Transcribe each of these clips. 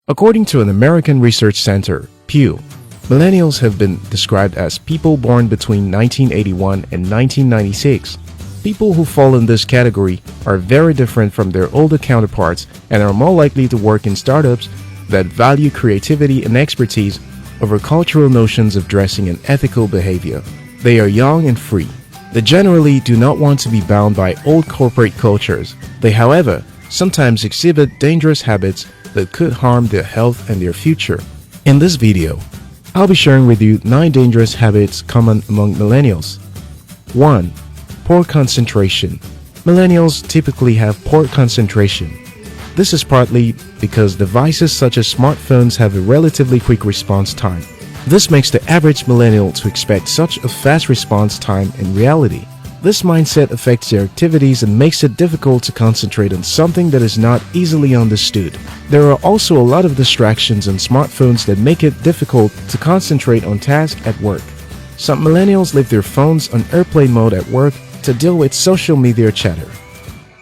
According to an American research center, Pew, millennials have been described as people born between 1981 and 1996. People who fall in this category are very different from their older counterparts and are more likely to work in startups that value creativity and expertise over cultural notions of dressing and ethical behavior. They are young and free. They generally do not want to be bound by old corporate cultures. They, however, sometimes exhibit dangerous habits that could harm their health and their future. In this video, I'll be sharing with you 9 dangerous habits common among millennials. 1. Poor concentration. Millennials typically have poor concentration. This is partly because devices such as smartphones have a relatively quick response time. This makes the average millennial to expect such a fast response time in reality. This mindset affects their activities and makes it difficult to concentrate on something that is not easily understood. There are also a lot of distractions on smartphones that make it difficult to concentrate on tasks at work. Some millennials leave their phones on airplane mode at work to deal with social media chatter.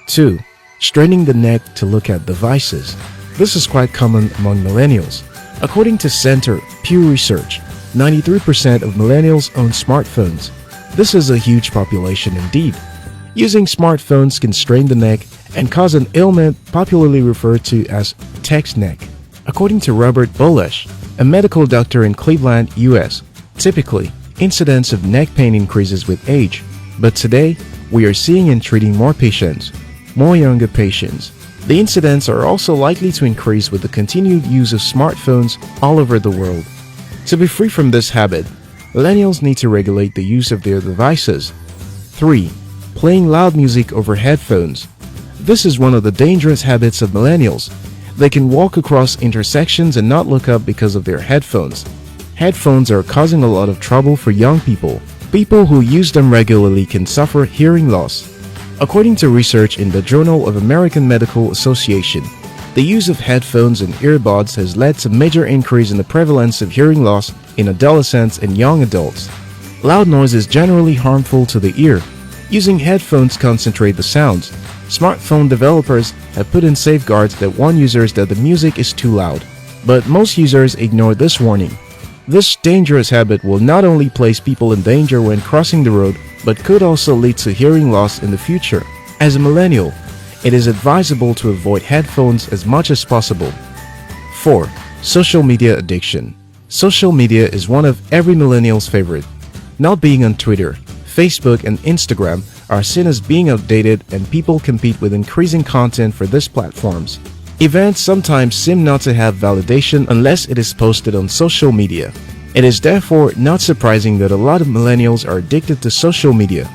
2. Straining the neck to look at devices. This is quite common among millennials. According to Center Pew Research, 93% of millennials own smartphones. This is a huge population indeed. Using smartphones can strain the neck and cause an ailment popularly referred to as text neck. According to Robert Bolesh, a medical doctor in Cleveland, US, typically, incidence of neck pain increases with age, but today, we are seeing and treating more patients, more younger patients. The incidents are also likely to increase with the continued use of smartphones all over the world. To be free from this habit, millennials need to regulate the use of their devices. 3. Playing loud music over headphones. This is one of the dangerous habits of millennials. They can walk across intersections and not look up because of their headphones. Headphones are causing a lot of trouble for young people. People who use them regularly can suffer hearing loss. According to research in the Journal of American Medical Association, the use of headphones and earbuds has led to a major increase in the prevalence of hearing loss in adolescents and young adults. Loud noise is generally harmful to the ear. Using headphones concentrate the sounds. Smartphone developers have put in safeguards that warn users that the music is too loud. But most users ignore this warning. This dangerous habit will not only place people in danger when crossing the road, but could also lead to hearing loss in the future. As a millennial, it is advisable to avoid headphones as much as possible. 4. Social media addiction. Social media is one of every millennial's favorite. Not being on Twitter, Facebook, and Instagram are seen as being outdated, and people compete with increasing content for these platforms. Events sometimes seem not to have validation unless it is posted on social media. It is therefore not surprising that a lot of millennials are addicted to social media.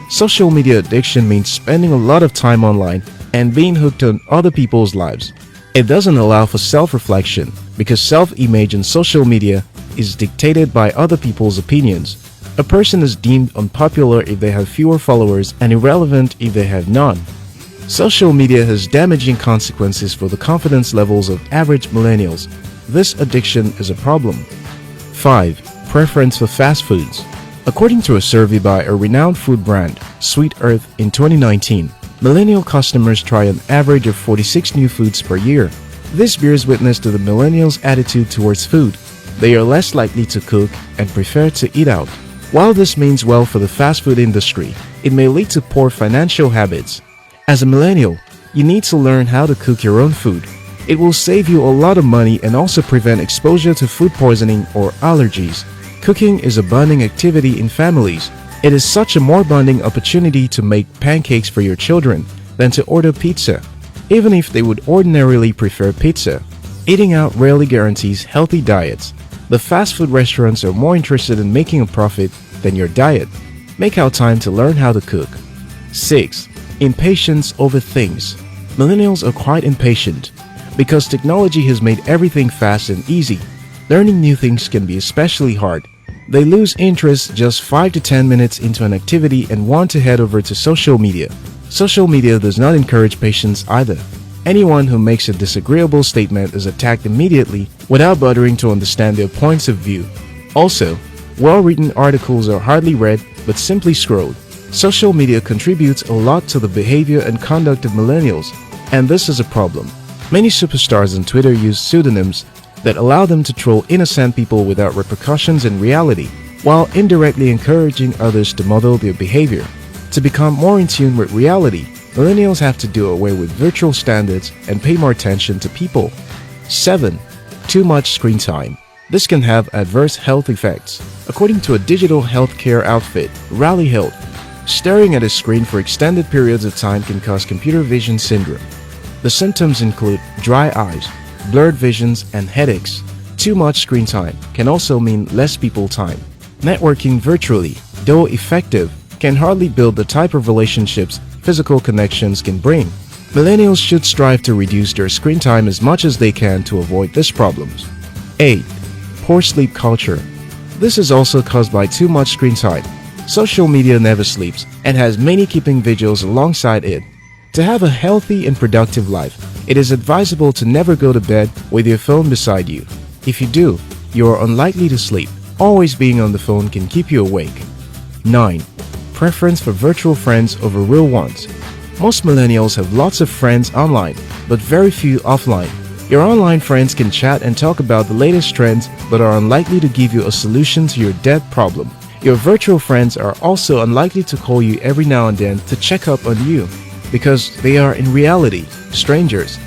Social media addiction means spending a lot of time online and being hooked on other people's lives. It doesn't allow for self-reflection because self-image on social media is dictated by other people's opinions. A person is deemed unpopular if they have fewer followers and irrelevant if they have none. Social media has damaging consequences for the confidence levels of average millennials. This addiction is a problem. 5. Preference for fast foods. According to a survey by a renowned food brand, Sweet Earth, in 2019, millennial customers try an average of 46 new foods per year. This bears witness to the millennials' attitude towards food. They are less likely to cook and prefer to eat out. While this means well for the fast food industry, it may lead to poor financial habits. As a millennial, you need to learn how to cook your own food. It will save you a lot of money and also prevent exposure to food poisoning or allergies. Cooking is a bonding activity in families. It is such a more bonding opportunity to make pancakes for your children than to order pizza, even if they would ordinarily prefer pizza. Eating out rarely guarantees healthy diets. The fast food restaurants are more interested in making a profit than your diet. Make out time to learn how to cook. 6. Impatience over things. Millennials are quite impatient. Because technology has made everything fast and easy, learning new things can be especially hard. They lose interest just 5 to 10 minutes into an activity and want to head over to social media. Social media does not encourage patience either. Anyone who makes a disagreeable statement is attacked immediately without bothering to understand their points of view. Also, well-written articles are hardly read but simply scrolled. Social media contributes a lot to the behavior and conduct of millennials, and this is a problem. Many superstars on Twitter use pseudonyms that allow them to troll innocent people without repercussions in reality, while indirectly encouraging others to model their behavior. To become more in tune with reality, millennials have to do away with virtual standards and pay more attention to people. 7. Too much screen time. This can have adverse health effects. According to a digital healthcare outfit, Rally Health, staring at a screen for extended periods of time can cause computer vision syndrome. The symptoms include dry eyes, blurred visions, and headaches. Too much screen time can also mean less people time. Networking virtually, though effective, can hardly build the type of relationships physical connections can bring. Millennials should strive to reduce their screen time as much as they can to avoid these problems. 8. Poor sleep culture. This is also caused by too much screen time. Social media never sleeps and has many keeping vigils alongside it. To have a healthy and productive life, it is advisable to never go to bed with your phone beside you. If you do, you are unlikely to sleep. Always being on the phone can keep you awake. 9. Preference for virtual friends over real ones. Most millennials have lots of friends online, but very few offline. Your online friends can chat and talk about the latest trends, but are unlikely to give you a solution to your debt problem. Your virtual friends are also unlikely to call you every now and then to check up on you, because they are in reality strangers.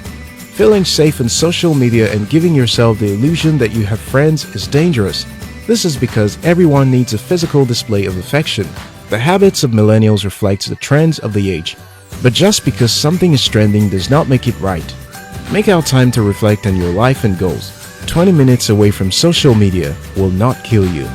Feeling safe on social media and giving yourself the illusion that you have friends is dangerous. This is because everyone needs a physical display of affection. The habits of millennials reflect the trends of the age. But just because something is trending does not make it right. Make out time to reflect on your life and goals. 20 minutes away from social media will not kill you.